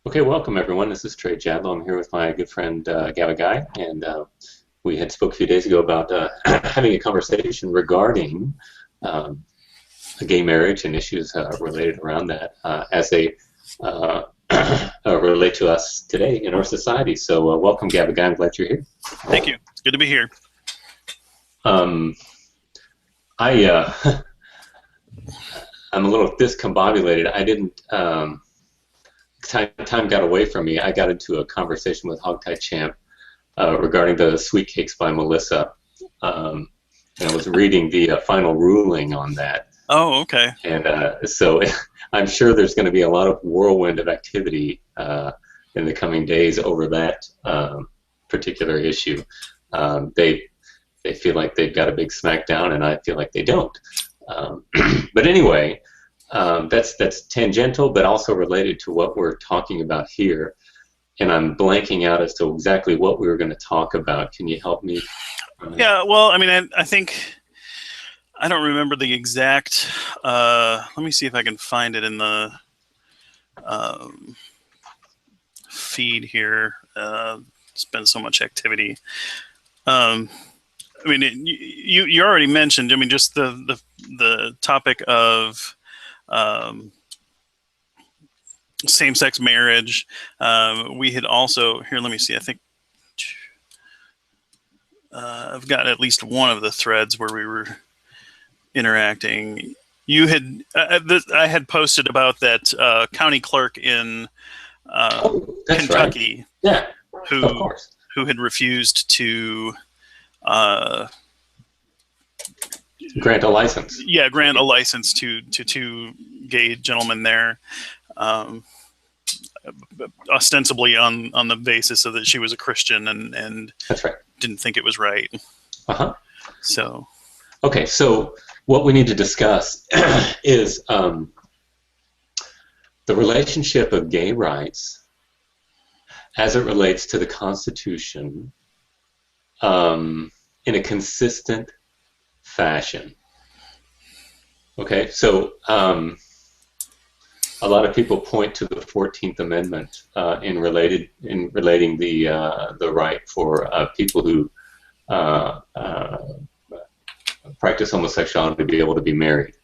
Okay, welcome everyone. This is Trey. I'm here with my good friend Gavagai, and we had spoke a few days ago about having a conversation regarding um, gay marriage and issues related around that as they uh, relate to us today in our society. So, welcome, Gavagai. I'm glad you're here. Thank you. It's good to be here. Um, I I'm a little discombobulated. I didn't. Time got away from me. I got into a conversation with Hogtie Champ regarding the sweet cakes by Melissa. And I was reading the final ruling on that. Oh, okay. And so I'm sure there's going to be a lot of whirlwind of activity in the coming days over that particular issue. They feel like they've got a big smackdown, and I feel like they don't. Um, but anyway, that's tangential, but also related to what we're talking about here. And I'm blanking out as to exactly what we were going to talk about. Can you help me? Yeah, well, I mean, I think I don't remember the exact. Let me see if I can find it in the feed here. It's been so much activity. I mean, you already mentioned. I mean, just the topic of same-sex marriage. We had also here. Let me see. I think I've got at least one of the threads where we were interacting. You had I had posted about that county clerk in That's Kentucky, right. Yeah, of who course. who had refused to Grant a license. grant a license to two gay gentlemen there, um, ostensibly on the basis of that she was a Christian and That's right. didn't think it was right. Uh-huh. So Okay, so what we need to discuss is the relationship of gay rights as it relates to the Constitution in a consistent fashion. Okay, so a lot of people point to the 14th Amendment in relating the right for people who uh, uh, practice homosexuality to be able to be married.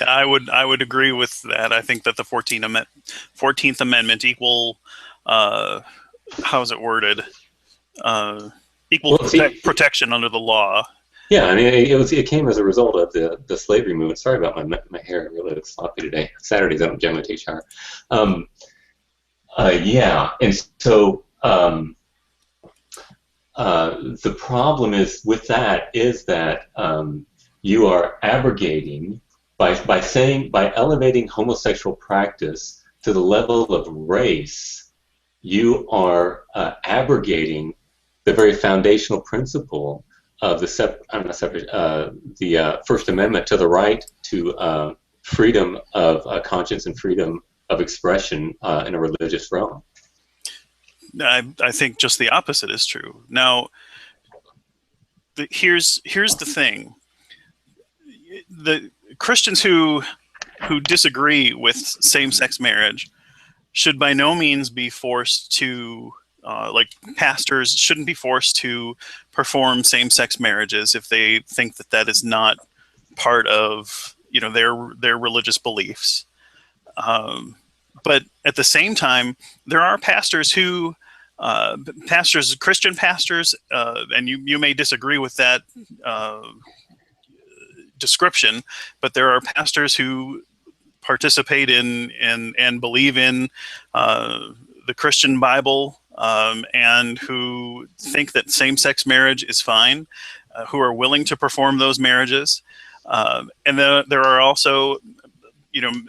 yeah, I would agree with that. I think that the 14th Amendment equal how is it worded? Equal Well, see, protection under the law. yeah, I mean, it came as a result of the slavery movement. Sorry about my hair; it really looks sloppy today. Saturdays I don't generally take a shower. Um, yeah, and so the problem is with that is that you are abrogating by elevating homosexual practice to the level of race. You are abrogating the very foundational principle of the First Amendment to the right to freedom of conscience and freedom of expression in a religious realm. I think just the opposite is true. Now, here's the thing: the Christians who disagree with same-sex marriage should by no means be forced to, like pastors shouldn't be forced to perform same-sex marriages if they think that that is not part of their religious beliefs. But at the same time, there are pastors who Christian pastors, and you may disagree with that description, but there are pastors who participate in and believe in the Christian Bible, and who think that same-sex marriage is fine, who are willing to perform those marriages. And there are also,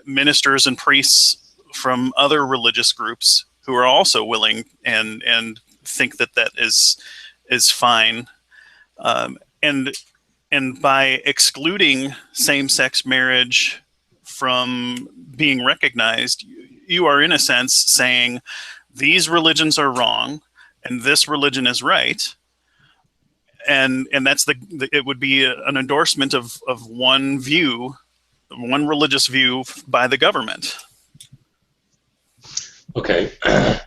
ministers and priests from other religious groups who are also willing and think that that is fine. And by excluding same-sex marriage from being recognized, you are in a sense saying these religions are wrong and this religion is right. And that's it would be an endorsement of one view, one religious view by the government. Okay.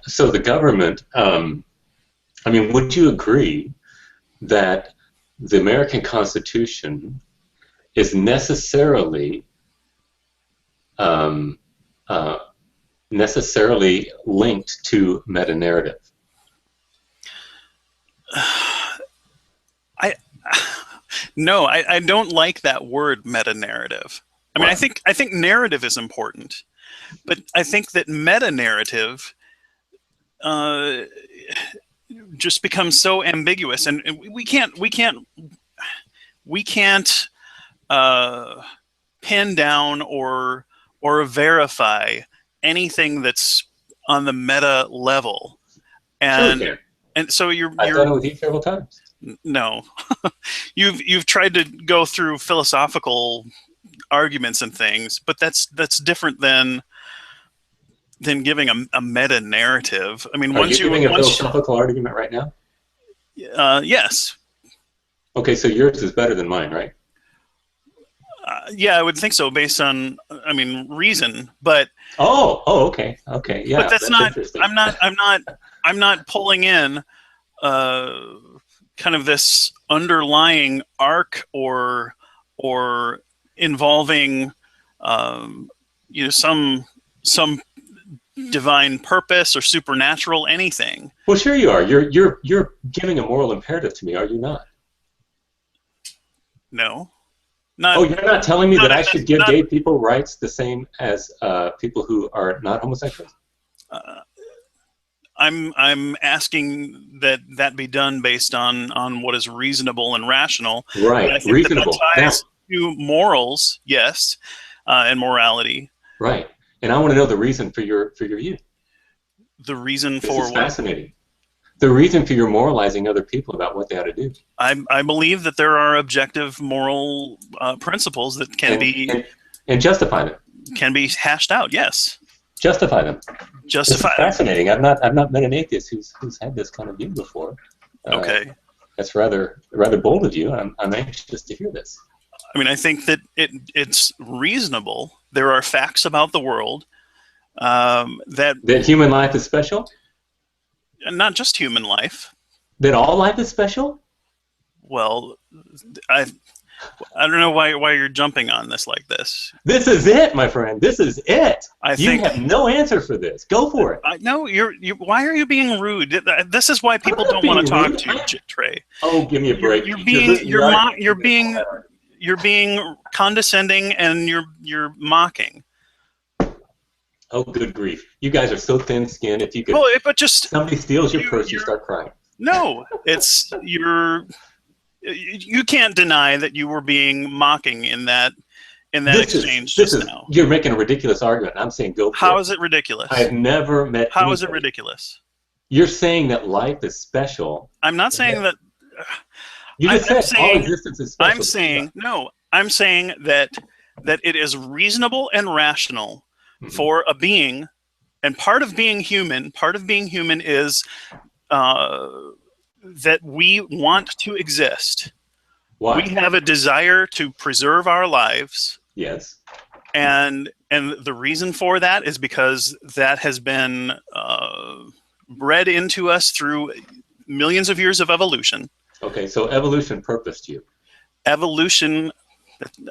So the government, I mean, would you agree that the American Constitution is necessarily um, uh, necessarily linked to meta-narrative? I No, I don't like that word meta-narrative. I mean, Wow. I think narrative is important, but I think that meta-narrative uh, just becomes so ambiguous, and we can't pin down or verify anything that's on the meta level, Sure we and can. so I've done it with you several times. no, you've tried to go through philosophical arguments and things, but that's different than giving a meta narrative. I mean, Are you giving a once philosophical argument right now? yes, Okay, so yours is better than mine, right? yeah, I would think so based on, I mean, reason, but Okay, okay, yeah, that's that's not. interesting. I'm not pulling in kind of this underlying arc or involving some divine purpose or supernatural anything. Well, sure you are. You're giving a moral imperative to me, are you not? No, Oh, not you're not telling me that I should give not. gay people rights the same as people who are not homosexuals? I'm asking that be done based on what is reasonable and rational. And I Right, think that reasonable. ties to morals, yes, and morality. Right, and I want to know the reason for your view. The reason This for is what? fascinating. The reason for your moralizing other people about what they ought to do. I believe that there are objective moral principles that and justify them. can be hashed out. Yes, Justify them. This is justify. fascinating. I've not met an atheist who's had this kind of view before. Okay. That's rather bold of you. I'm anxious to hear this. I mean, I think that it's reasonable. There are facts about the world that human life is special. not just human life. That all life is special. Well, I don't know why you're jumping on this like this. This is it, my friend. This is it. You think have no answer for this. Go for it. No, why are you being rude? This is why people don't want to talk to you, Trey. Oh, give me a break. You're being condescending and you're mocking. Oh, good grief! You guys are so thin-skinned. If you could, but just somebody steals your purse, you start crying. No, it's you can't deny that you were being mocking in that exchange just now. You're making a ridiculous argument. I'm saying go for it. How is it ridiculous? I have never met. How is it ridiculous? You're saying that life is special. I'm not saying that. You just said all existence is special. I'm saying that it is reasonable and rational for a being, and part of being human is that we want to exist. Why? We have a desire to preserve our lives. Yes. And the reason for that is because that has been bred into us through millions of years of evolution. Okay, so evolution purposed you. Evolution,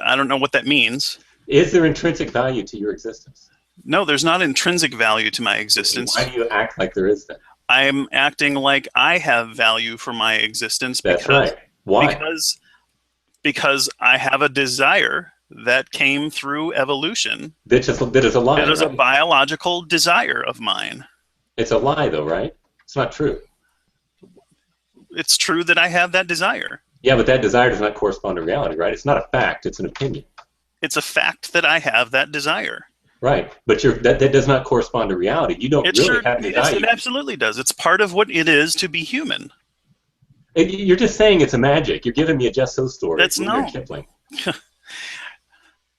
I don't know what that means. Is there intrinsic value to your existence? No, there's not intrinsic value to my existence. Why do you act like there is then? I'm acting like I have value for my existence. That's right. Why? Because I have a desire that came through evolution. That is a lie. It is a biological desire of mine. It's a lie, though, right? It's not true. It's true that I have that desire. Yeah, but that desire does not correspond to reality, right? It's not a fact. It's an opinion. It's a fact that I have that desire. Right, but that does not correspond to reality. You don't really have any value. It absolutely does. It's part of what it is to be human. You're just saying it's a magic. You're giving me a just so story. That's no. Kipling.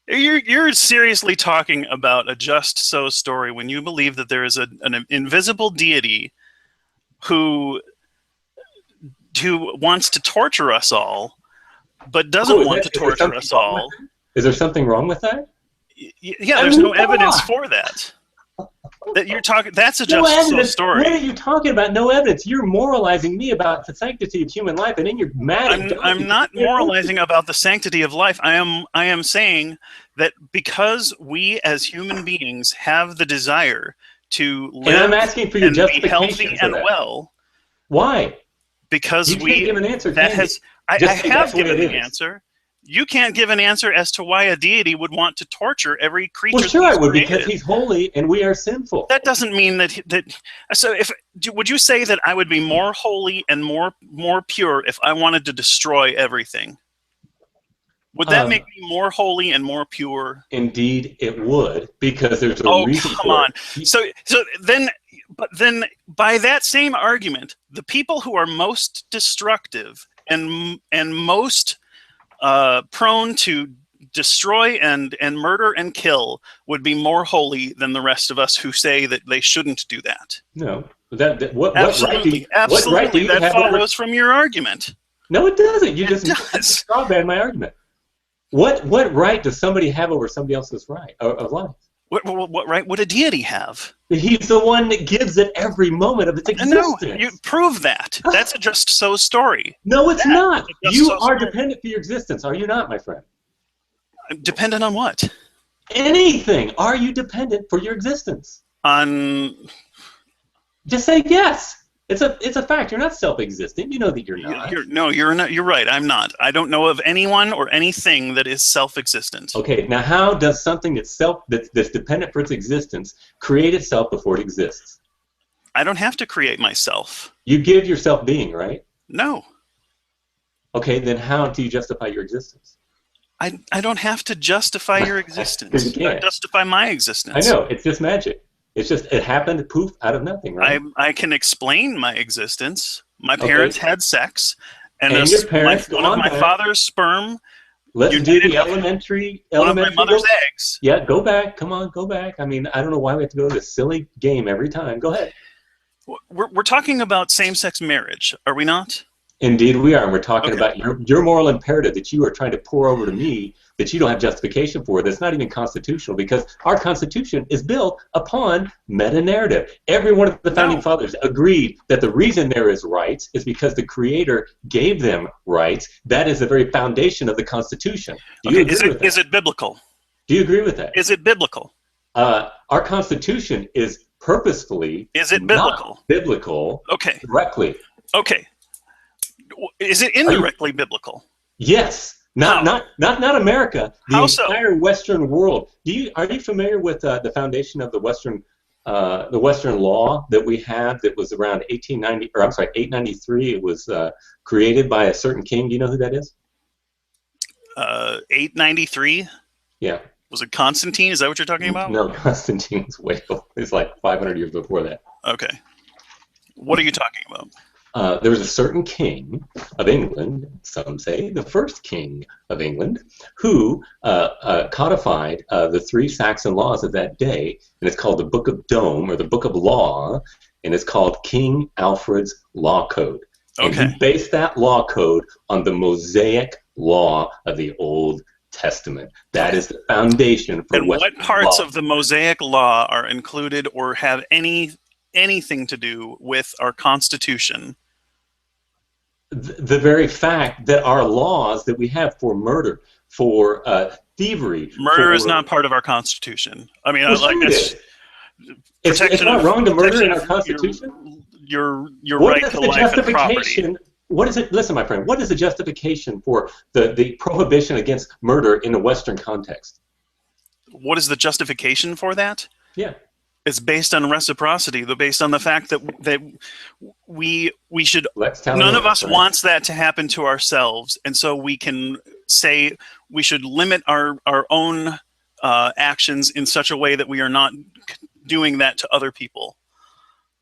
You're seriously talking about a just so story when you believe that there is an invisible deity who wants to torture us all, but doesn't want to torture us all. Is there something wrong with that? Yeah, there's no evidence for that. That you're talking. That's a No just so evidence. story. What are you talking about? No evidence. You're moralizing me about the sanctity of human life, and then you're mad at God. I'm not moralizing about the sanctity of life. I am saying that because we as human beings have the desire to live and I'm asking for your and be justification healthy for and that. well, Why? because You can't give an answer, that can has you? I Just say have that's the way given it the is. answer. You can't give an answer as to why a deity would want to torture every creature. Well, sure that I he's would, created. because he's holy and we are sinful. That doesn't mean that. So, would you say that I would be more holy and more pure if I wanted to destroy everything? Would that make me more holy and more pure? Indeed, it would, because there's a reason come for on. it. So then, by that same argument, the people who are most destructive and most prone to destroy and murder and kill would be more holy than the rest of us who say that they shouldn't do that. No, Absolutely, what right do you that have follows from your argument. No, it doesn't. You It just does. straw man my argument. What right does somebody have over somebody else's right of life? What right would a deity have? He's the one that gives it every moment of its existence. No, you prove that. That's a just so story. No, it's not. You are story. dependent for your existence, are you not, my friend? Dependent on what? Anything. Are you dependent for your existence? On. Just say yes. It's a fact. You're not self-existent. You know that you're not. You're not. You're right. I'm not. I don't know of anyone or anything that is self-existent. Okay. Now, how does something that's dependent for its existence create itself before it exists? I don't have to create myself. You give yourself being, right? No. Okay. Then how do you justify your existence? I don't have to justify your existence. You can't. Justify my existence. I know. It's just magic. It's just, it happened, poof, out of nothing, right? I can explain my existence. My parents had sex, and your parents, one of my father's sperm. Let's do the elementary. One of my mother's eggs. Yeah, go back. Come on, go back. I mean, I don't know why we have to go to this silly game every time. Go ahead. We're talking about same-sex marriage, are we not? Indeed, we are. And we're talking about your moral imperative that you are trying to pour over to me that you don't have justification for. That's not even constitutional, because our Constitution is built upon meta-narrative. Every one of the founding fathers agreed that the reason there is rights is because the Creator gave them rights. That is the very foundation of the Constitution. Do you agree with that? Is it biblical? Do you agree with that? Is it biblical? Our Constitution is purposefully not biblical directly. Okay. Is it indirectly biblical? Yes. Not America. The entire Western world. Are you familiar with the foundation of the Western law that we have that was around 893? It was created by a certain king. Do you know who that is? 893? Yeah. Was it Constantine? Is that what you're talking about? No, Constantine's way old. It's like 500 years before that. Okay. What are you talking about? There was a certain king of England, some say the first king of England, who codified the 3 Saxon laws of that day, and it's called the Book of Dome, or the Book of Law, and it's called King Alfred's Law Code. And he based that law code on the Mosaic law of the Old Testament. That is the foundation for what parts of the Mosaic law are included or have anything to do with our Constitution? The very fact that our laws that we have for murder, for thievery, murder is not part of our Constitution. I mean, it's not wrong to murder in our Constitution. Your right to life and property. What is it? Listen, my friend. What is the justification for the prohibition against murder in a Western context? What is the justification for that? Yeah. It's based on reciprocity, based on the fact that we should. None of us wants that to happen to ourselves, and so we can say we should limit our own actions in such a way that we are not doing that to other people.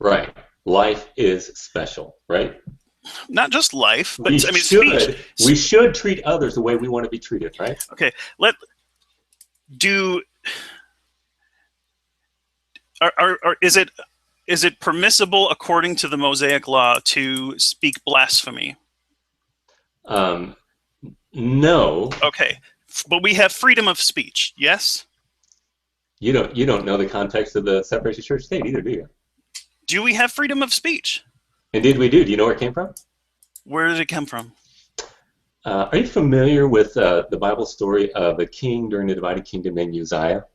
Right. Life is special, right? Not just life, but speech. We should treat others the way we want to be treated, right? Okay. Is it permissible according to the Mosaic law to speak blasphemy? No. Okay, but we have freedom of speech. Yes. You don't know the context of the separation of church state either, do you? Do we have freedom of speech? Indeed, we do. Do you know where it came from? Where did it come from? Are you familiar with the Bible story of a king during the divided kingdom named Uzziah?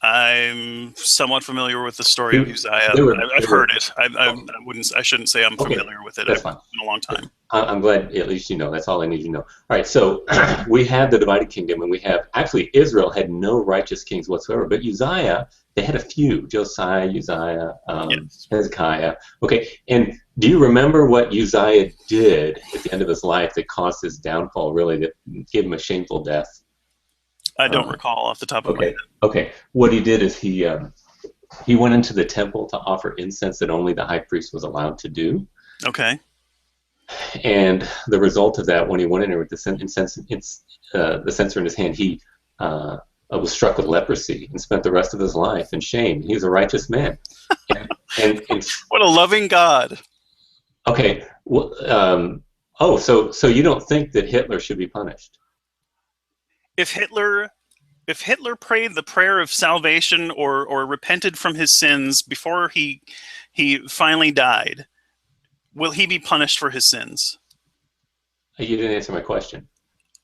I'm somewhat familiar with the story of Uzziah. I've heard it. I shouldn't say I'm familiar with it. That's It's fine. been a long time. I'm glad at least you know. That's all I need you to know. All right, so we have the divided kingdom, and we have actually Israel had no righteous kings whatsoever, but Uzziah, they had a few: Josiah, Uzziah, Yes. Hezekiah. Okay, and do you remember what Uzziah did at the end of his life that caused his downfall? Really, that gave him a shameful death. I don't recall off the top of my head. Okay. What he did is he went into the temple to offer incense that only the high priest was allowed to do. Okay. And the result of that, when he went in there with the censer in his hand, he was struck with leprosy and spent the rest of his life in shame. He was a righteous man. and What a loving God. Okay. Well, so you don't think that Hitler should be punished? If Hitler prayed the prayer of salvation or repented from his sins before he finally died, will he be punished for his sins? You didn't answer my question.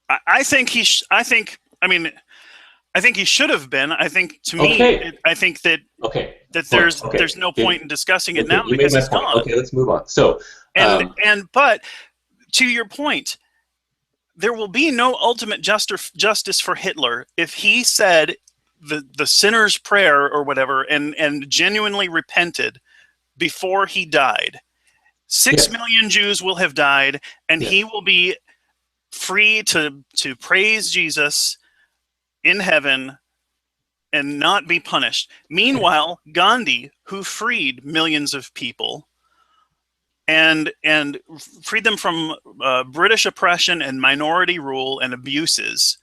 I think he should have been. I think to me, I think that there's no point in discussing it now because he's gone. Okay, let's move on. So but to your point, there will be no ultimate justice for Hitler if he said the sinner's prayer or whatever and genuinely repented before he died. 6 million Jews will have died, and he will be free to praise Jesus in heaven and not be punished. Meanwhile, Gandhi, who freed millions of people and freed them from British oppression and minority rule and abuses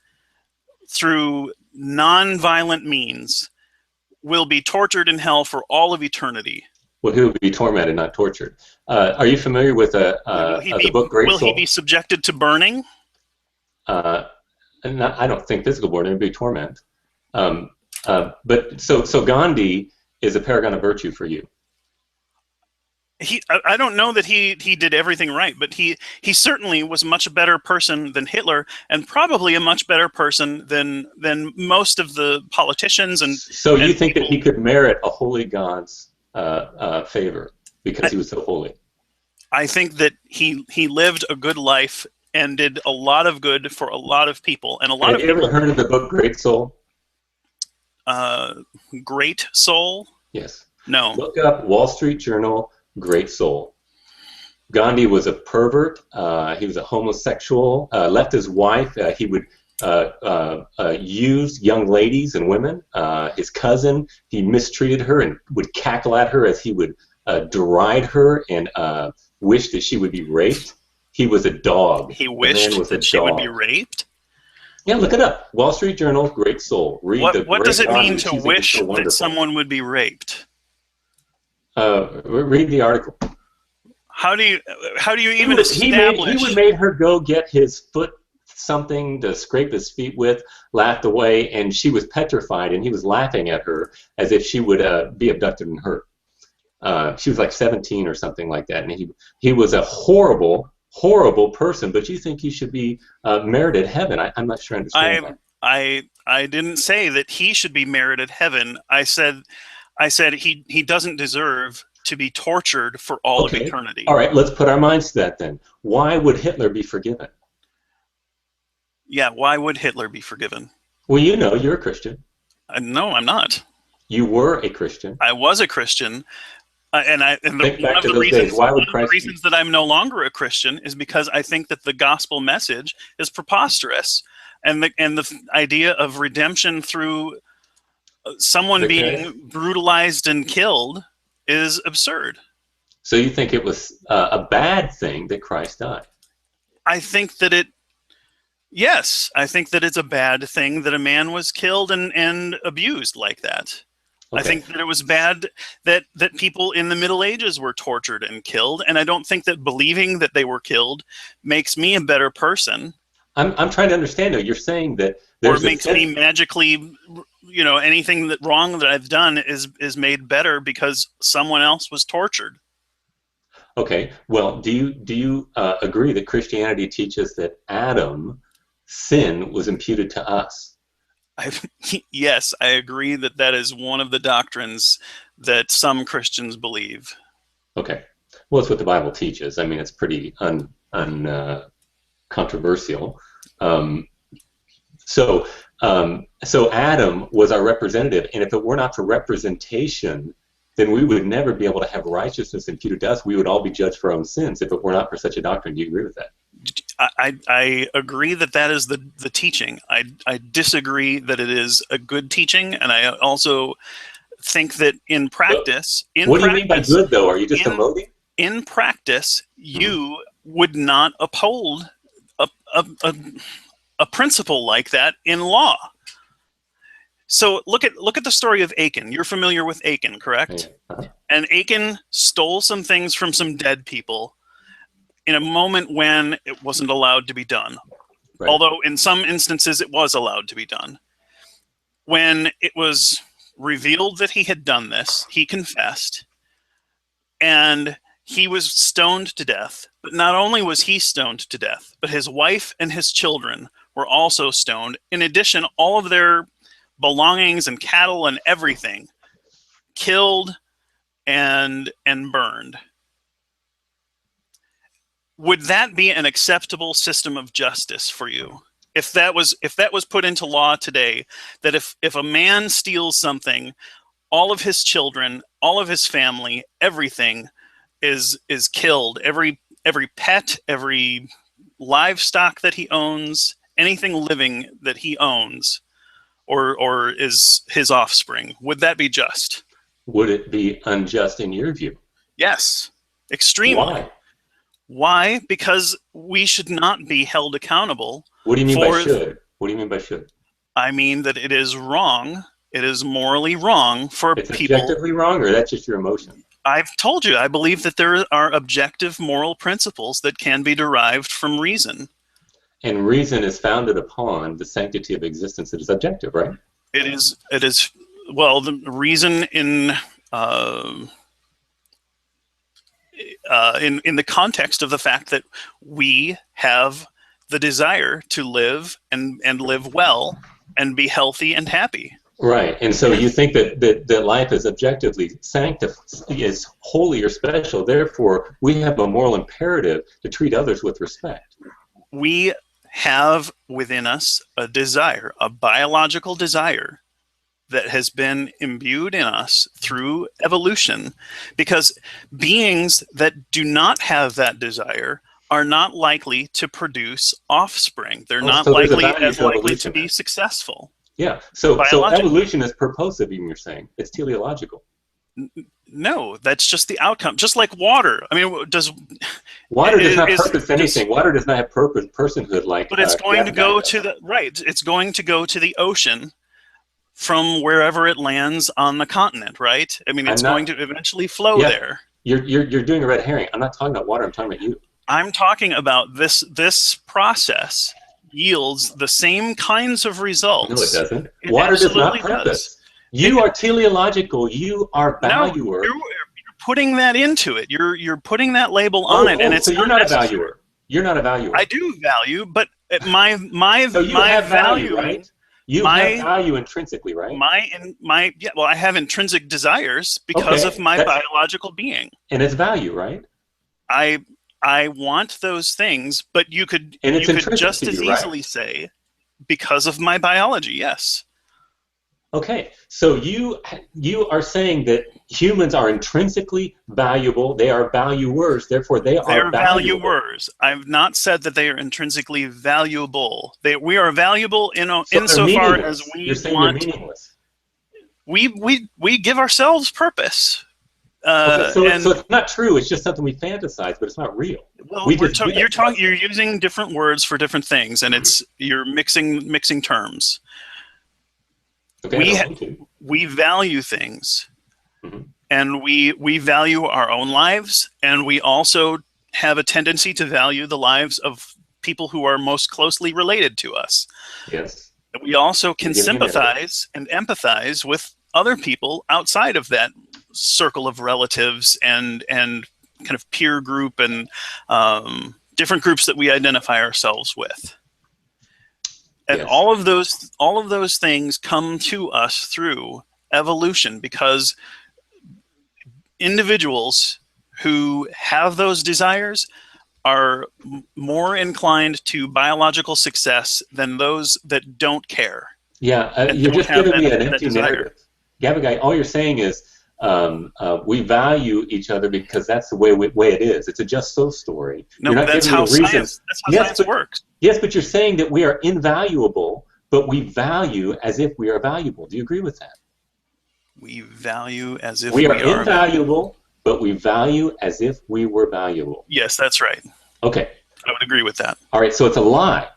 through non-violent means, will be tortured in hell for all of eternity. Well, he will be tormented, not tortured. Are you familiar with the book Great Soul? Will he be subjected to burning? I don't think physical burning would be torment. But so Gandhi is a paragon of virtue for you. I don't know that he did everything right, but he certainly was a much better person than Hitler, and probably a much better person than most of the politicians and. So you think that he could merit a holy God's favor because he was so holy? I think that he lived a good life and did a lot of good for a lot of people, and a lot of people. Have you ever heard of the book Great Soul? Great Soul? Yes. No. Look up Wall Street Journal. Great Soul. Gandhi was a pervert. He was a homosexual. Left his wife. He would use young ladies and women. His cousin, he mistreated her and would cackle at her as he would deride her and wish that she would be raped. He was a dog. He wished that she would be raped? Yeah, look it up. Wall Street Journal, Great Soul. What does it mean to wish that someone would be raped? Read the article. How do you even establish? He would make her go get his foot something to scrape his feet with, laughed away, and she was petrified, and he was laughing at her as if she would be abducted and hurt. She was like 17 or something like that, and he was a horrible, horrible person. But you think he should be merited heaven? I'm not sure I understand that. I didn't say that he should be merited heaven. I said he doesn't deserve to be tortured for all of eternity. All right, let's put our minds to that then. Why would Hitler be forgiven? Yeah, why would Hitler be forgiven? Well, you know, you're a Christian. No, I'm not. You were a Christian. I was a Christian. One of the reasons that I'm no longer a Christian is because I think that the gospel message is preposterous. And the idea of redemption through someone being brutalized and killed is absurd. So you think it was a bad thing that Christ died? I think that yes, I think that it's a bad thing that a man was killed and abused like that. Okay. I think that it was bad that people in the Middle Ages were tortured and killed, and I don't think that believing that they were killed makes me a better person. I'm trying to understand though. You're saying that or makes me magically anything that wrong that I've done is made better because someone else was tortured. Okay. Well, do you agree that Christianity teaches that Adam's sin was imputed to us? Yes, I agree that is one of the doctrines that some Christians believe. Okay. Well, it's what the Bible teaches. I mean, it's pretty controversial. So Adam was our representative, and if it were not for representation, then we would never be able to have righteousness imputed to us. We would all be judged for our own sins if it were not for such a doctrine. Do you agree with that? I agree that is the teaching. I disagree that it is a good teaching, and I also think that in practice... What do you mean by good, though? Are you just emoting? In practice, you would not uphold a principle like that in law. So look at the story of Achan. You're familiar with Achan, correct? Uh-huh. And Achan stole some things from some dead people in a moment when it wasn't allowed to be done. Right. Although in some instances it was allowed to be done. When it was revealed that he had done this, he confessed, and he was stoned to death. But not only was he stoned to death, but his wife and his children were also stoned. In addition, all of their belongings and cattle and everything killed and burned. Would that be an acceptable system of justice for you? If that was put into law today, that if a man steals something, all of his children, all of his family, everything is killed. Every pet, every livestock that he owns, anything living that he owns or is his offspring, would that be just? Would it be unjust in your view? Yes, extremely. Why? Why? Because we should not be held accountable. What do you mean by should? What do you mean by should? I mean that it is wrong. It is morally wrong for it's people. It's objectively wrong, or that's just your emotion? I've told you, I believe that there are objective moral principles that can be derived from reason. And reason is founded upon the sanctity of existence that is objective, right? It is. Well, the reason in the context of the fact that we have the desire to live and live well and be healthy and happy. Right, and so you think that life is objectively is holy or special, therefore we have a moral imperative to treat others with respect. We have within us a desire, a biological desire that has been imbued in us through evolution, because beings that do not have that desire are not likely to produce offspring. They're not as likely to be successwater. Yeah, so evolution is purposive, even you're saying. It's teleological. No, that's just the outcome. Just like water. I mean, water does not purpose anything. Water does not have personhood like. But it's going to go to the right. It's going to go to the ocean from wherever it lands on the continent, right? I mean, it's going to eventually flow there. You're doing a red herring. I'm not talking about water. I'm talking about you. I'm talking about this process yields the same kinds of results. No, it doesn't. Water does not purpose. You are teleological. You are valuer. No, you're putting that into it. You're putting that label on it, and it's. So you're not a valuer. You're not a valuer. I do value, but my so you my have value, right? You have value intrinsically, right? Well, I have intrinsic desires because of my biological being. And it's value, right? I want those things, but you could just as easily say because of my biology, yes. Okay, so you are saying that humans are intrinsically valuable. They are valuers, therefore they are valuable. Valuers. I've not said that they are intrinsically valuable. We are valuable insofar as we You're saying they're meaningless. We give ourselves purpose. So it's not true. It's just something we fantasize, but it's not real. Well, you're using different words for different things, and you're mixing terms. Okay, we value things, and we value our own lives, and we also have a tendency to value the lives of people who are most closely related to us. Yes. We also can You're giving a narrative. sympathize and empathize with other people outside of that circle of relatives and kind of peer group and different groups that we identify ourselves with. And Yes. all of those things come to us through evolution, because individuals who have those desires are more inclined to biological success than those that don't care. Yeah, And you're don't just have giving me an that empty desire. narrative. Gavagai, all you're saying is we value each other because that's the way it is. It's a just so story. No, You're not that's giving me how a reason. science. That's how Yes, science works. Yes, but you're saying that we are invaluable, but we value as if we are valuable. Do you agree with that? We value as if We we are are invaluable, but we value as if we were valuable. Yes, that's right. Okay. I would agree with that. All right, so it's a lie.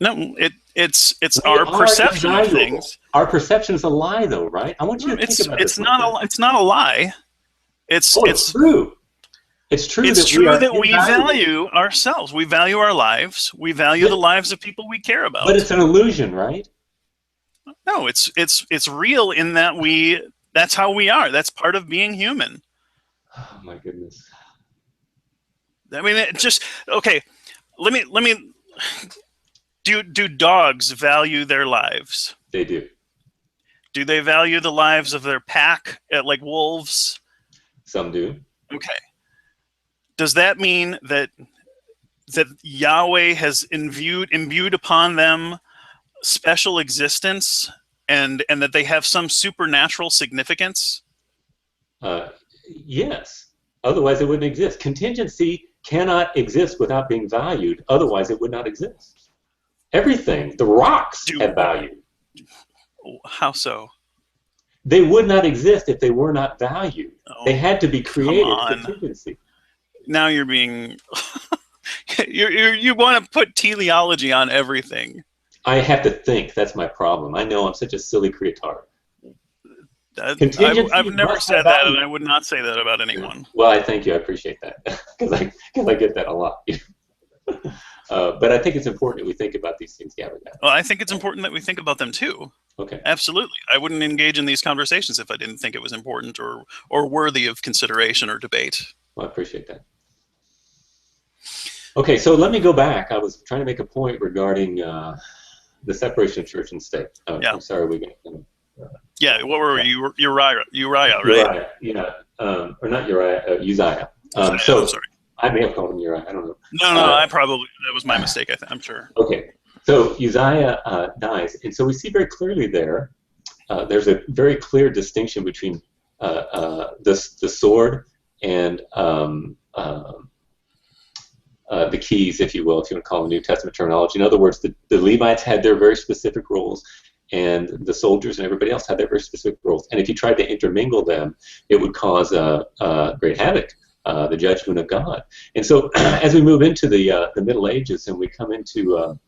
No, it's We our are perception of invaluable. things. Our perception is a lie, though, right? I want you to think about this. It's not a lie. It's true. It's true. It's that true we are that we invaluable. value ourselves. We value our lives. We value the lives of people we care about. But it's an illusion, right? No, it's real in that that's how we are. That's part of being human. Oh my goodness. I mean, it just okay. Let me. Do dogs value their lives? They do. Do they value the lives of their pack, like wolves? Some do. Okay. Does that mean that Yahweh has imbued upon them special existence and that they have some supernatural significance? Yes. Otherwise, it wouldn't exist. Contingency cannot exist without being valued. Otherwise, it would not exist. Everything, the rocks have value. How so? They would not exist if they were not valued. Oh, they had to be created. come on. Contingency. Now you're being you want to put teleology on everything. I have to think. That's my problem. I know I'm such a silly creator. I've never said that, and I would not say that about anyone. Well, I thank you. I appreciate that because I get that a lot. But I think it's important that we think about these things, Gavin. Well, I think it's important that we think about them too. Okay. Absolutely. I wouldn't engage in these conversations if I didn't think it was important or worthy of consideration or debate. Well, I appreciate that. Okay, so let me go back. I was trying to make a point regarding the separation of church and state. Yeah. I'm sorry, we got. Yeah. What were we? Uriah, right? Uriah, yeah. Or not Uriah, Uzziah. Sorry. I may have called him Uriah. I don't know. No, that was my mistake. I'm sure. Okay, so Uzziah dies, and so we see very clearly there. There's a very clear distinction between the sword and the keys, if you will, if you want to call them New Testament terminology. In other words, the Levites had their very specific roles, and the soldiers and everybody else had their very specific roles. And if you tried to intermingle them, it would cause great havoc. The judgment of God. And so as we move into the Middle Ages and we come into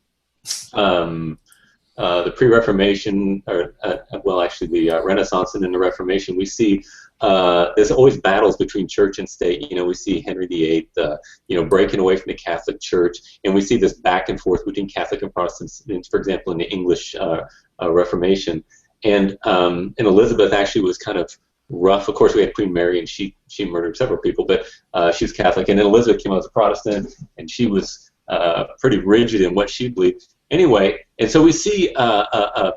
the pre-Reformation, or well, actually the Renaissance and then the Reformation, we see there's always battles between church and state. We see Henry VIII, breaking away from the Catholic Church, and we see this back and forth between Catholic and Protestants, for example, in the English Reformation. And Elizabeth actually was kind of rough. Of course, we had Queen Mary, and she murdered several people, but she was Catholic. And then Elizabeth came out as a Protestant, and she was pretty rigid in what she believed. Anyway, and so we see the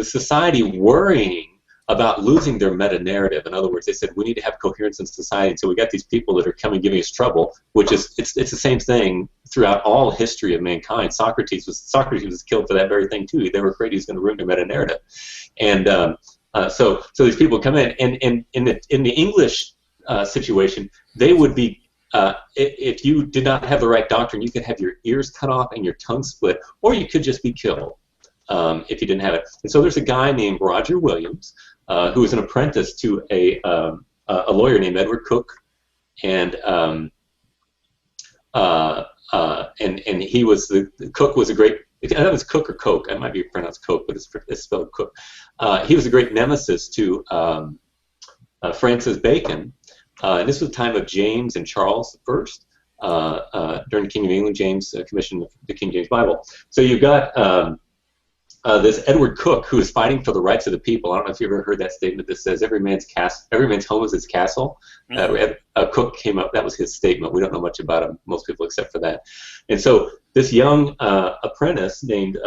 society worrying about losing their meta-narrative. In other words, they said we need to have coherence in society. And so we got these people that are coming giving us trouble, which is it's the same thing throughout all history of mankind. Socrates was killed for that very thing too. They were afraid he was going to ruin their meta-narrative, and so these people come in, and in the English situation, they would be, if you did not have the right doctrine, you could have your ears cut off and your tongue split, or you could just be killed if you didn't have it. And so there's a guy named Roger Williams who was an apprentice to a lawyer named Edward Coke, and he was Cook was a great. I don't know if it's Cook or Coke. It might be pronounced Coke, but it's spelled Cook. He was a great nemesis to Francis Bacon. And this was the time of James and Charles I. During the King of England, James commissioned the King James Bible. So you've got this Edward Cook, who is fighting for the rights of the people. I don't know if you ever heard that statement that says every man's home is his castle. Cook came up, that was his statement. We don't know much about him, most people, except for that. And so this young apprentice named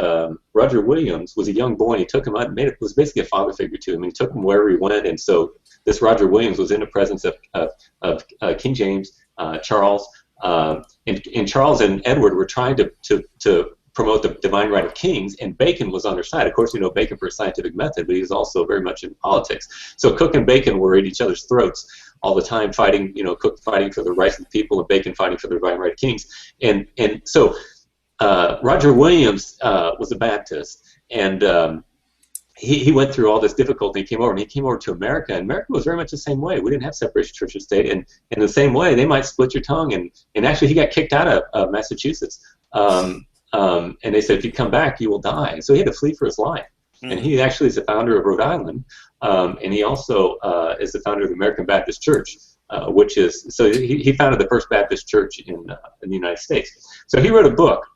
Roger Williams was a young boy, and he took him out and was basically a father figure to him. And he took him wherever he went. And so this Roger Williams was in the presence of King James, Charles, and Charles and Edward were trying to promote the divine right of kings, and Bacon was on their side. Of course, you know Bacon for his scientific method, but he was also very much in politics. So Cook and Bacon were at each other's throats all the time, fighting. You know, Cook fighting for the rights of the people, and Bacon fighting for the divine right of kings. And so Roger Williams was a Baptist, and he went through all this difficulty. He came over to America, and America was very much the same way. We didn't have separation of church and state, and in the same way, they might split your tongue. And actually, he got kicked out of Massachusetts. And they said, if you come back, you will die. And so he had to flee for his life. Mm-hmm. And he actually is the founder of Rhode Island, and he also is the founder of the American Baptist Church, which is, so he founded the first Baptist church in the United States. So he wrote a book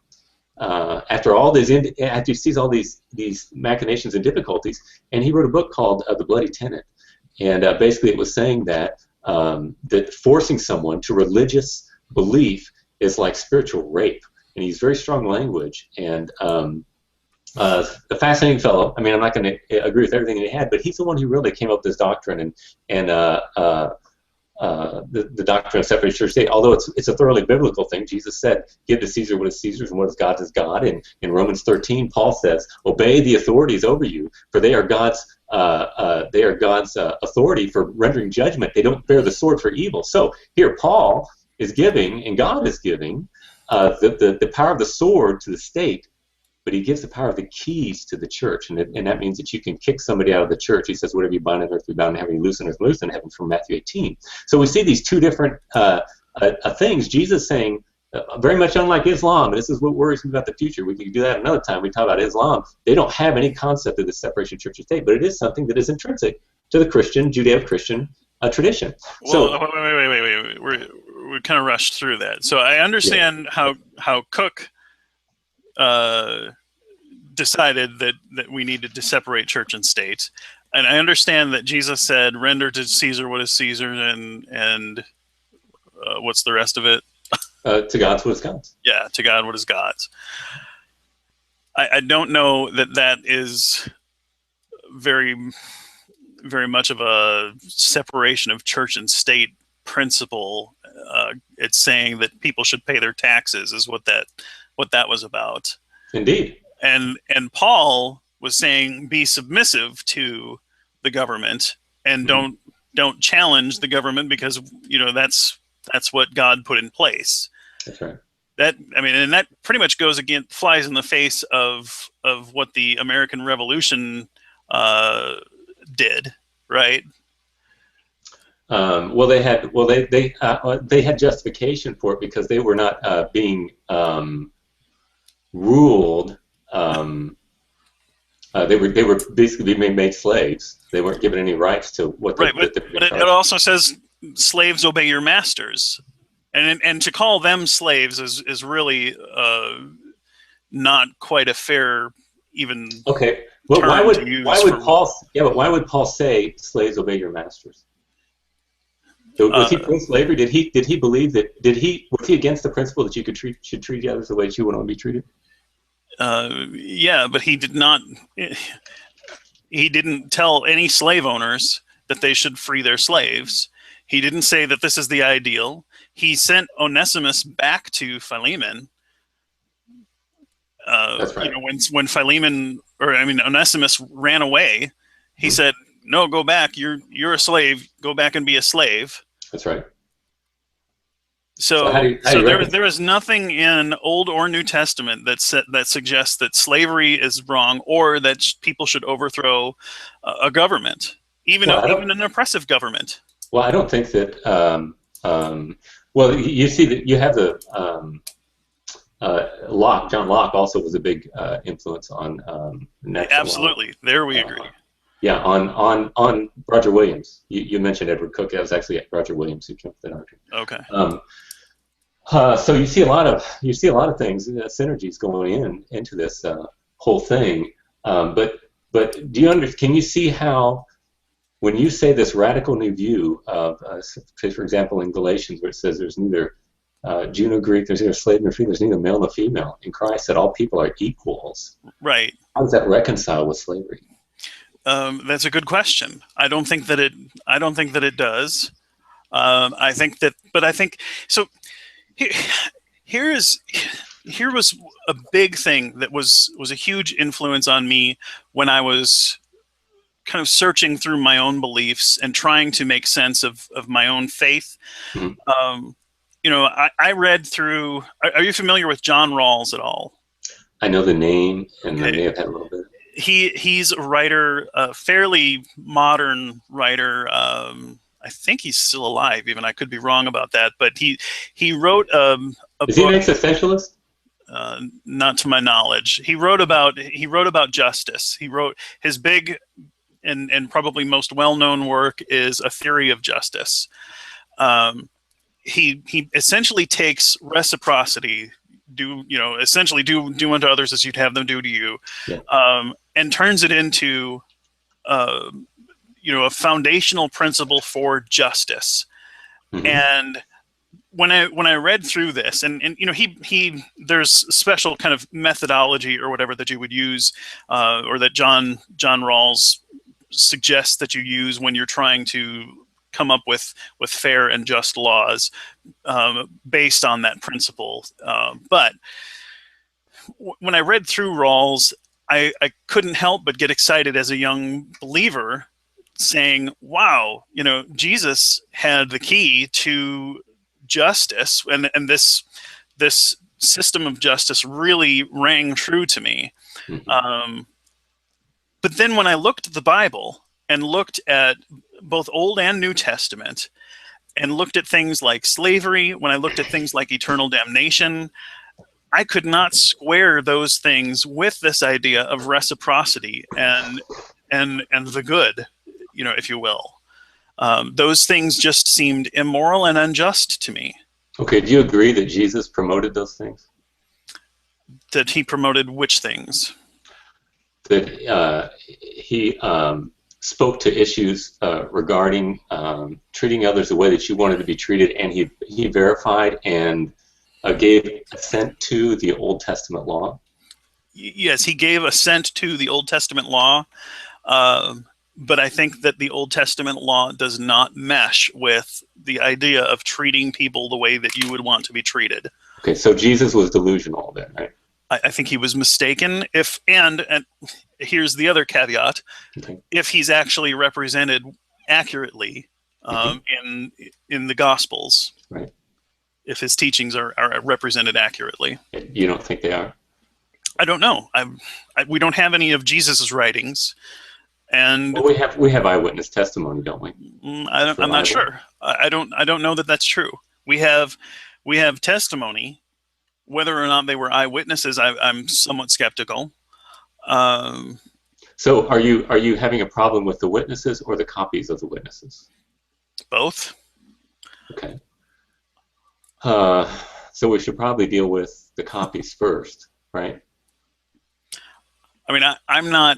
after he sees all these machinations and difficulties, and he wrote a book called The Bloody Tenet. And basically it was saying that that forcing someone to religious belief is like spiritual rape. And he used very strong language, and a fascinating fellow. I mean, I'm not going to agree with everything he had, but he's the one who really came up with this doctrine and the doctrine of separate church state. Although it's a thoroughly biblical thing. Jesus said, "Give to Caesar what is Caesar's, and what is God's is God." And in Romans 13, Paul says, "Obey the authorities over you, for they are God's authority for rendering judgment. They don't bear the sword for evil." So here, Paul is giving, and God is giving, the power of the sword to the state, but he gives the power of the keys to the church, and that means that you can kick somebody out of the church. He says, whatever you bind on earth be bound in heaven, you loose on earth, loose in heaven, from Matthew 18. So we see these two different things. Jesus saying, very much unlike Islam, and this is what worries me about the future. We can do that another time. We talk about Islam. They don't have any concept of the separation of church and state, but it is something that is intrinsic to the Christian, Judeo-Christian tradition. Well, so, wait. We kind of rushed through that. So I understand how Cook decided that we needed to separate church and state, and I understand that Jesus said, "Render to Caesar what is Caesar," and what's the rest of it? To God's what is God's. Yeah, to God what is God's. I don't know that is very, very much of a separation of church and state principle. It's saying that people should pay their taxes is what that was about. Indeed. And Paul was saying, be submissive to the government, and don't challenge the government, because that's what God put in place. That's right. And that pretty much flies in the face of what the American Revolution did, right? They had justification for it because they were not being ruled. They were basically being made slaves. They weren't given any rights to what. Right, but it also says, "Slaves, obey your masters," and to call them slaves is really not quite a fair even. Okay, well, why would Paul say, "Slaves, obey your masters"? Was he pro-slavery? Did he believe that? Was he against the principle that you should treat others the way that you want to be treated? Yeah, but he did not. He didn't tell any slave owners that they should free their slaves. He didn't say that this is the ideal. He sent Onesimus back to Philemon. That's right. When Onesimus ran away, he said, "No, go back. You're a slave. Go back and be a slave." That's right. So there is nothing in Old or New Testament that suggests that slavery is wrong, or that people should overthrow a government, even an oppressive government. Well, I don't think that. You see that you have the Locke. John Locke also was a big influence on. Absolutely, there we agree. Yeah, on Roger Williams. You mentioned Edward Cook. That was actually Roger Williams who came up with that argument. Okay. So you see a lot of things, synergies going into this whole thing. But do you can you see how when you say this radical new view of, say for example in Galatians where it says there's neither Jew nor Greek, there's neither slave nor free, there's neither male nor female in Christ, that all people are equals. Right. How does that reconcile with slavery? That's a good question. I don't think that it does. I think so. Here was a big thing that was a huge influence on me when I was kind of searching through my own beliefs and trying to make sense of my own faith. Mm-hmm. I read through. Are you familiar with John Rawls at all? I know the name, and Okay. I may have had a little bit. He's a writer, a fairly modern writer. I think he's still alive. Even I could be wrong about that, but he wrote a Is book. he an existentialist? Not to my knowledge. He wrote about justice. He wrote his big and probably most well-known work is A Theory of Justice. He essentially takes reciprocity, essentially do unto others as you'd have them do to you, yeah. And turns it into a foundational principle for justice. Mm-hmm. And when I read through this, and he there's special kind of methodology or whatever that you would use, or that John Rawls suggests that you use when you're trying to come up with fair and just laws based on that principle. But when I read through Rawls, I couldn't help but get excited as a young believer, saying, wow, Jesus had the key to justice, and this system of justice really rang true to me. Mm-hmm. But then when I looked at the Bible and looked at both Old and New Testament and looked at things like slavery, when I looked at things like eternal damnation, I could not square those things with this idea of reciprocity and the good, if you will. Those things just seemed immoral and unjust to me. Okay, do you agree that Jesus promoted those things? That he promoted which things? That he spoke to issues regarding treating others the way that you wanted to be treated, and he verified and gave assent to the Old Testament law? Yes, he gave assent to the Old Testament law, but I think that the Old Testament law does not mesh with the idea of treating people the way that you would want to be treated. Okay, so Jesus was delusional then, right? I think he was mistaken. And here's the other caveat: okay. If he's actually represented accurately in the Gospels, right? If his teachings are represented accurately, you don't think they are? I don't know. We don't have any of Jesus's writings, and well, we have eyewitness testimony, don't we? I'm not sure. I don't know that that's true. We have testimony. Whether or not they were eyewitnesses, I'm somewhat skeptical. So are you having a problem with the witnesses or the copies of the witnesses? Both. Okay. So we should probably deal with the copies first, right? I mean, I'm not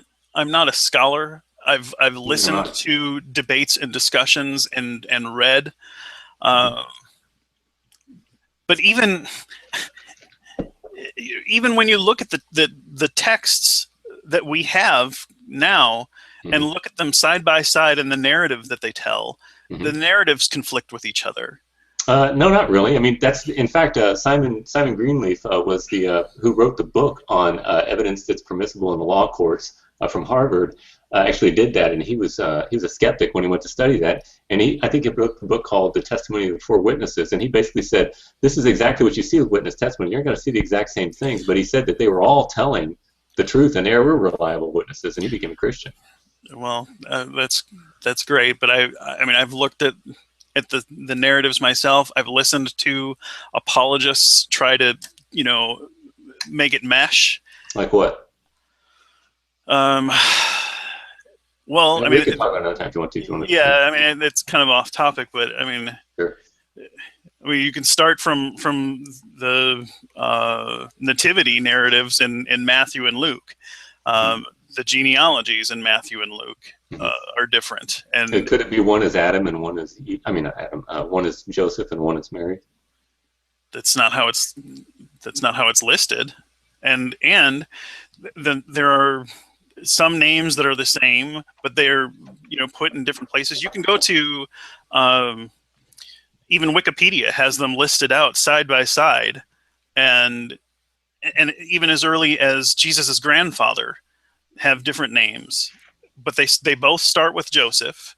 a scholar. I've listened to debates and discussions and read, but even when you look at the texts that we have now and look at them side by side and the narrative that they tell, the narratives conflict with each other. No, not really. I mean, that's in fact Simon Greenleaf was the who wrote the book on evidence that's permissible in the law courts from Harvard. Actually did that, and he was a skeptic when he went to study that. And I think he wrote a book called The Testimony of the Four Witnesses, and he basically said this is exactly what you see with witness testimony. You're going to see the exact same things, but he said that they were all telling the truth, and they were reliable witnesses, and he became a Christian. Well, that's great, but I mean I've looked at the narratives myself. I've listened to apologists try to make it mesh. Like what? Well, yeah, I mean, we can talk about another time if you want to. Yeah, I mean, it's kind of off topic, but I mean, sure. I mean, you can start from the nativity narratives in Matthew and Luke. the genealogies in Matthew and Luke are different. And could it be one is Adam and one is one is Joseph and one is Mary? that's not how it's listed. And then there are some names that are the same, but they're put in different places. You can go to even Wikipedia has them listed out side by side, and even as early as Jesus' grandfather have different names, but they both start with Joseph,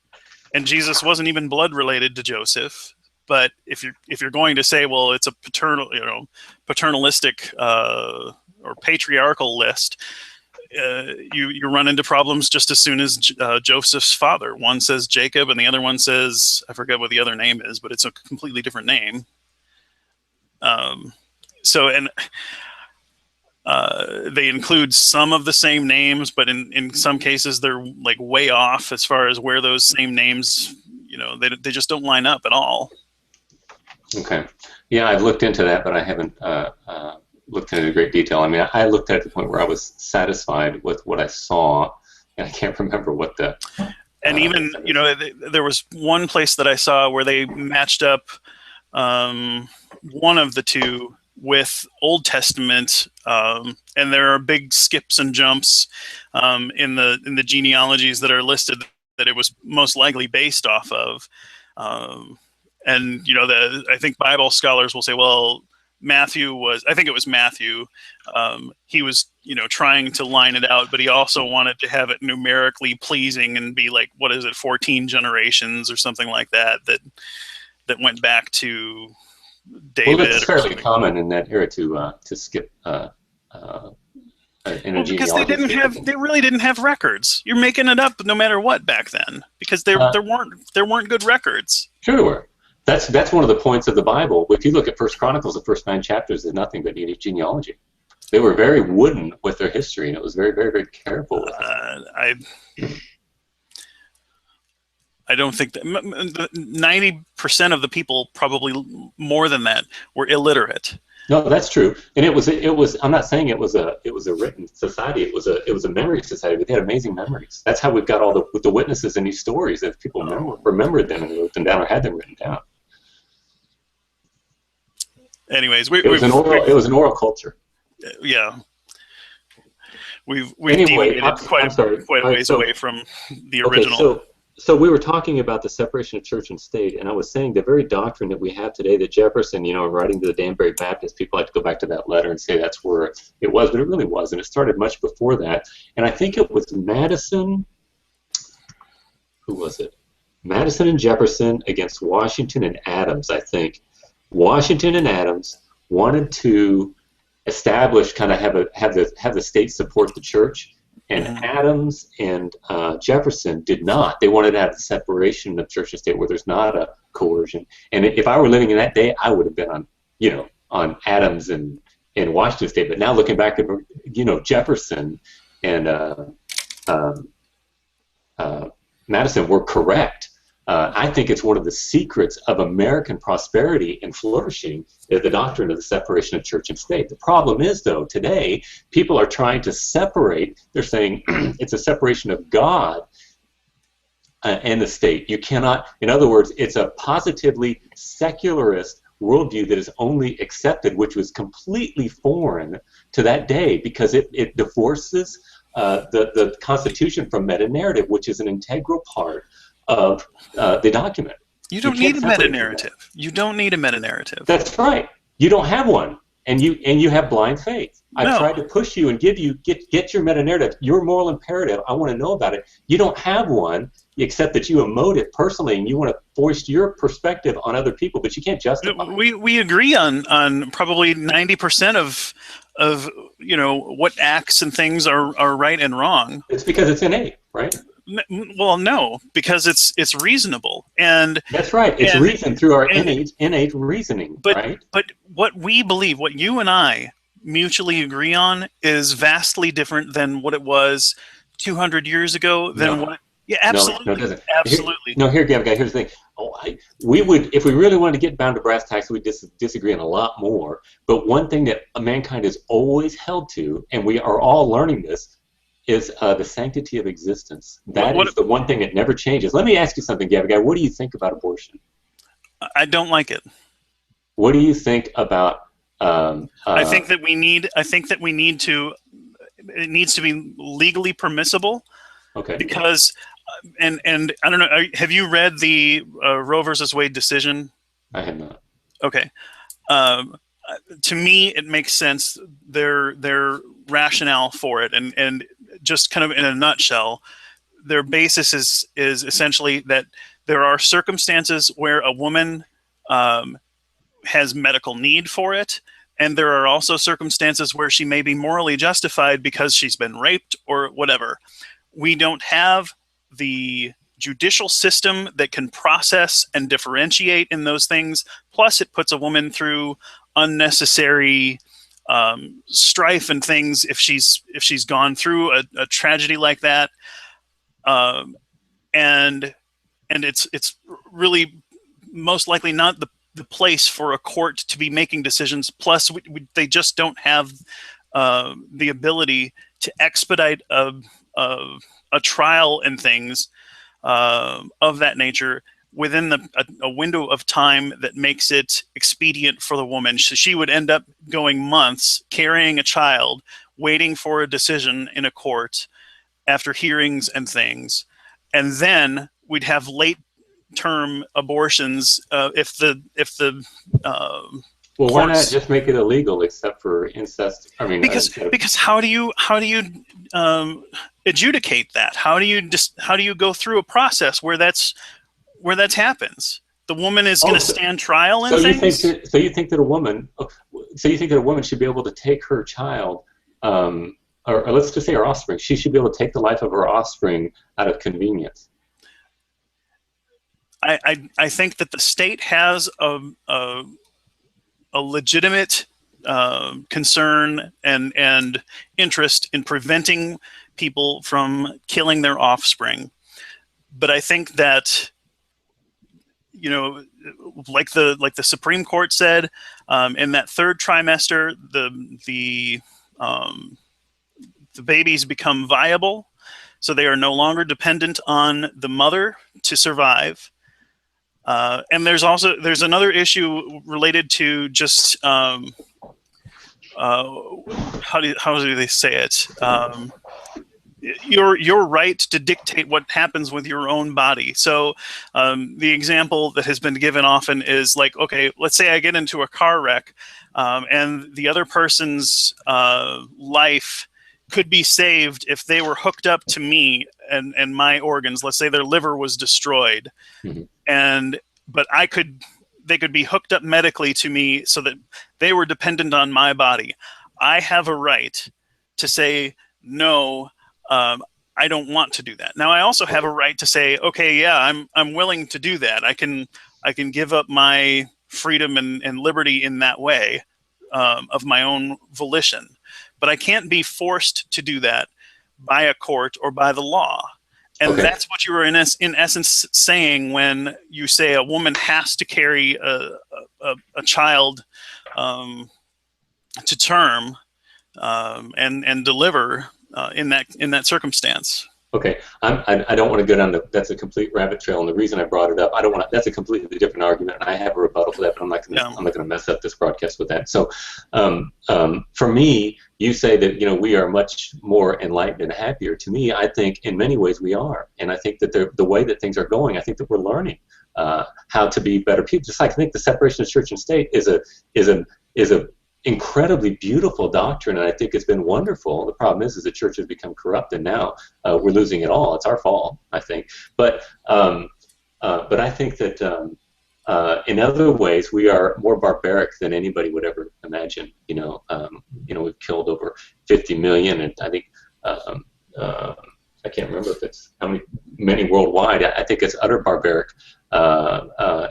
and Jesus wasn't even blood related to Joseph. But if you're going to say, well, it's a paternalistic or patriarchal list, you run into problems just as soon as Joseph's father. One says Jacob, and the other one says, I forget what the other name is, but it's a completely different name. They include some of the same names, but in some cases they're like way off as far as where those same names, they just don't line up at all. Okay. Yeah, I've looked into that, but I haven't looked into it in great detail. I mean, I looked at the point where I was satisfied with what I saw, and I can't remember what the... And even, there was one place that I saw where they matched up one of the two with Old Testament, and there are big skips and jumps in the genealogies that are listed that it was most likely based off of. And I think Bible scholars will say, well, I think it was Matthew. He was, trying to line it out, but he also wanted to have it numerically pleasing and be like, 14 generations or something like that went back to David. Well, it's fairly common in that era to skip in a because they really didn't have records. You're making it up no matter what back then, because there weren't good records. Sure there were. That's one of the points of the Bible. If you look at First Chronicles, the first 9 chapters is nothing but genealogy. They were very wooden with their history, and it was very, very, very careful with it. I don't think that 90% of the people, probably more than that, were illiterate. No, that's true. And it was. I'm not saying it was a written society. It was a memory society. But they had amazing memories. That's how we've got all the witnesses in these stories, that people remembered them and wrote them down or had them written down. Anyways, it was an oral culture. Yeah. We've anyway, deviated quite a ways away from the original. Okay, so we were talking about the separation of church and state, and I was saying the very doctrine that we have today, that Jefferson, writing to the Danbury Baptist, people like to go back to that letter and say that's where it was, but it really wasn't. It started much before that, and I think it was Madison. Who was it? Madison and Jefferson against Washington and Adams, I think. Washington and Adams wanted to establish, kind of have the state support the church. And Adams and Jefferson did not. They wanted to have the separation of church and state where there's not a coercion. And if I were living in that day, I would have been on Adams and Washington State. But now looking back at Jefferson and Madison were correct. I think it's one of the secrets of American prosperity and flourishing is the doctrine of the separation of church and state. The problem is, though, today people are trying to separate. They're saying it's a separation of God and the state. You cannot, in other words, it's a positively secularist worldview that is only accepted, which was completely foreign to that day, because it divorces the Constitution from meta-narrative, which is an integral part of the document. You don't need a meta-narrative. You don't need a meta-narrative. That's right. You don't have one, and you have blind faith. I've tried to push you and get your meta-narrative, your moral imperative. I want to know about it. You don't have one, except that you emote it personally, and you want to force your perspective on other people, but you can't justify it. We agree on probably 90% of what acts and things are right and wrong. It's because it's innate, right? Well, no, because it's reasonable, and that's right. It's reasoned through our innate reasoning, right? But what we believe, what you and I mutually agree on, is vastly different than what it was 200 years ago. Yeah, absolutely. No, it doesn't. Absolutely. Here, Gavagai, here's the thing. We would, if we really wanted to get down to brass tacks, we'd disagree on a lot more. But one thing that mankind has always held to, and we are all learning this, is the sanctity of existence. What, That what is the one thing that never changes. Let me ask you something, Gavagai. What do you think about abortion? I don't like it. What do you think about? I think that we need. I think that we need to. It needs to be legally permissible. Okay. Because, and I don't know. Have you read the Roe versus Wade decision? I have not. Okay. To me, it makes sense. Their rationale for it, and just kind of in a nutshell, their basis is essentially that there are circumstances where a woman has medical need for it, and there are also circumstances where she may be morally justified because she's been raped or whatever. We don't have the judicial system that can process and differentiate in those things. Plus, it puts a woman through unnecessary strife and things if she's gone through a tragedy like that. And it's really most likely not the place for a court to be making decisions. Plus, they just don't have the ability to expedite a trial and things of that nature within a window of time that makes it expedient for the woman. So she would end up going months carrying a child, waiting for a decision in a court after hearings and things. And then we'd have late term abortions if the well, why not just make it illegal except for incest? I mean, because how do you adjudicate that? How do you go through a process where that's happens? The woman is going to stand trial and things. So you think that a woman should be able to take her child, or let's just say her offspring. She should be able to take the life of her offspring out of convenience. I think that the state has a legitimate concern and interest in preventing people from killing their offspring, but I think that, you know, like the Supreme Court said, in that third trimester, the babies become viable, so they are no longer dependent on the mother to survive. And there's another issue related to just how do they say it? Your right to dictate what happens with your own body. So the example that has been given often is like, okay, let's say I get into a car wreck, and the other person's life could be saved if they were hooked up to me and my organs. Let's say their liver was destroyed. Mm-hmm. But they could be hooked up medically to me so that they were dependent on my body. I have a right to say, no, I don't want to do that. Now, I also have a right to say, okay, yeah, I'm willing to do that. I can give up my freedom and liberty in that way, of my own volition. But I can't be forced to do that by a court or by the law. And that's what you were in essence saying when you say a woman has to carry a child to term and deliver in that circumstance. Okay, I don't want to go down that's a complete rabbit trail, and the reason I brought it up, I don't want to. That's a completely different argument, and I have a rebuttal for that, but I'm not going to mess up this broadcast with that. So, for me, you say that we are much more enlightened and happier. To me, I think in many ways we are, and I think that the way that things are going, I think that we're learning how to be better people. Just like I think the separation of church and state is a incredibly beautiful doctrine, and I think it's been wonderful. The problem is the church has become corrupt, and now we're losing it all. It's our fault, I think. But I think that in other ways we are more barbaric than anybody would ever imagine. We've killed over 50 million, and I think I can't remember if it's many worldwide. I think it's utter barbaric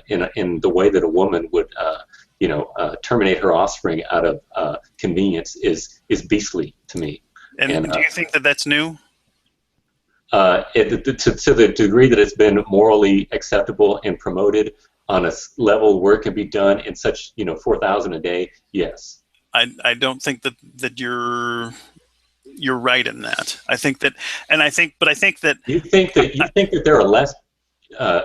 in the way that a woman would. Terminate her offspring out of convenience is beastly to me. And do you think that that's new? To the degree that it's been morally acceptable and promoted on a level where it can be done in such 4,000 a day, yes. I don't think that you're right in that. I think that, but I think that you think that there are less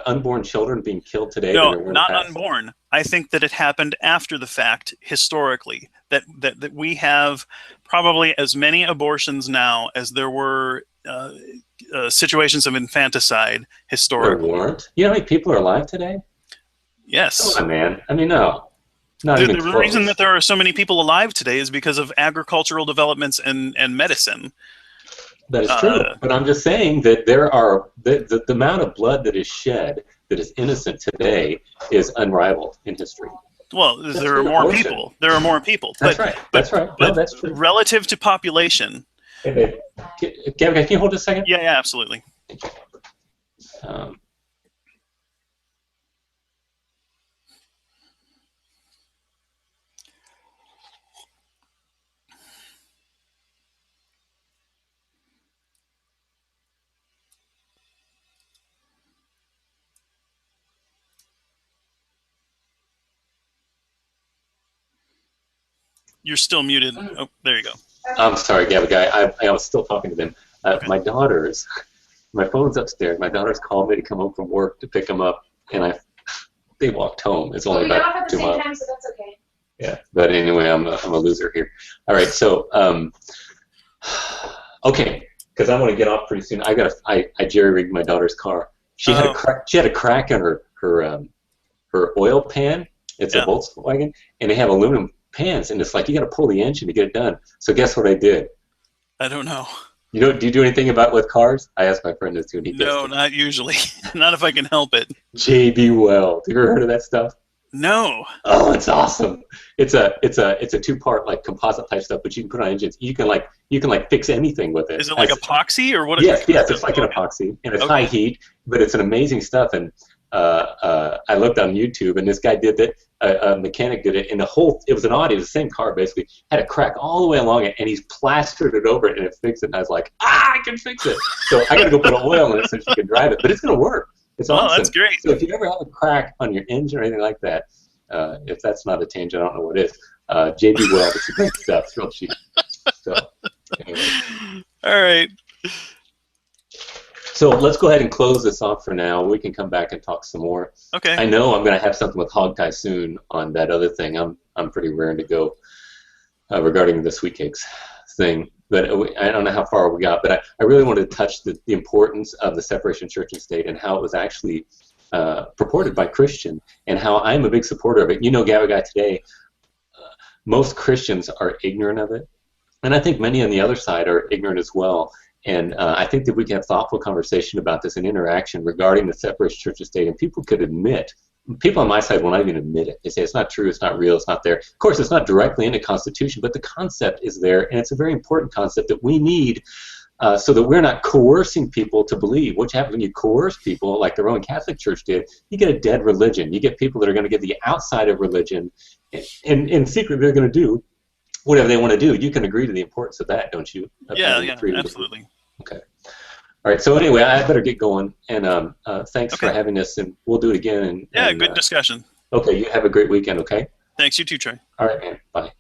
unborn children being killed today than no, there were in the not past? unborn. I think that it happened after the fact historically. That we have probably as many abortions now as there were situations of infanticide There historically. weren't. You know how many people are alive today? Yes. Come on, man. I mean, no, not even The close. reason that there are so many people alive today is because of agricultural developments and medicine. That is true. But I'm just saying that there are the amount of blood that is shed that is innocent today is unrivaled in history. Well, there are more people. There are more people. That's right. That's right. No, that's true. Relative to population. Hey, babe. Gavagai, can you hold a second? Yeah, absolutely. You're still muted. Oh, there you go. I'm sorry, Gavagai. I was still talking to them. Okay. My daughters, my phone's upstairs. My daughters called me to come home from work to pick them up, and they walked home. It's only about 2 miles. Time, so that's okay. Yeah, but anyway, I'm a loser here. All right, so okay, because I want to get off pretty soon. I jerry-rigged my daughter's car. She had a crack in her oil pan. It's a Volkswagen, and they have aluminum pans, and it's like you got to pull the engine to get it done. So guess what I did? I don't know. Do you do anything with cars? I asked my friend this too, and he No, not usually. Not if I can help it. J.B. Weld. Have you ever heard of that stuff? No. Oh, it's awesome. It's a 2-part like composite type stuff, but you can put on engines. You can fix anything with it. Is it like epoxy or what? Yes, it's like an epoxy, and it's high heat, but it's an amazing stuff. And I looked on YouTube, and this guy did that. A mechanic did it, and it was an Audi, the same car basically, had a crack all the way along it, and he's plastered it over it, and it fixed it. And I was like, I can fix it. So I got to go put oil in it so she can drive it, but it's gonna work. It's awesome. Oh, that's great. So if you ever have a crack on your engine or anything like that, if that's not a tangent, I don't know what is. J.B. Weld, it's a great stuff. It's real cheap. So anyway. All right. So let's go ahead and close this off for now. We can come back and talk some more. Okay. I know I'm going to have something with Hogtie soon on that other thing. I'm pretty raring to go regarding the sweet cakes thing. But I don't know how far we got. But I really wanted to touch the importance of the separation of church and state and how it was actually purported by Christian and how I'm a big supporter of it. You know, Gavagai, today, most Christians are ignorant of it. And I think many on the other side are ignorant as well. And I think that we can have thoughtful conversation about this and interaction regarding the separation of church and state. And people could admit, people on my side will not even admit it. They say it's not true, it's not real, it's not there. Of course, it's not directly in the Constitution, but the concept is there. And it's a very important concept that we need so that we're not coercing people to believe. What happens when you coerce people, like the Roman Catholic Church did, you get a dead religion. You get people that are going to get the outside of religion. And in secret, they're going to do whatever they want to do. You can agree to the importance of that, don't you? Yeah, absolutely. Okay. All right. So anyway, I better get going. And thanks for having us, and we'll do it again. And good discussion. Okay. You have a great weekend. Okay. Thanks. You too, Trey. All right, man. Bye.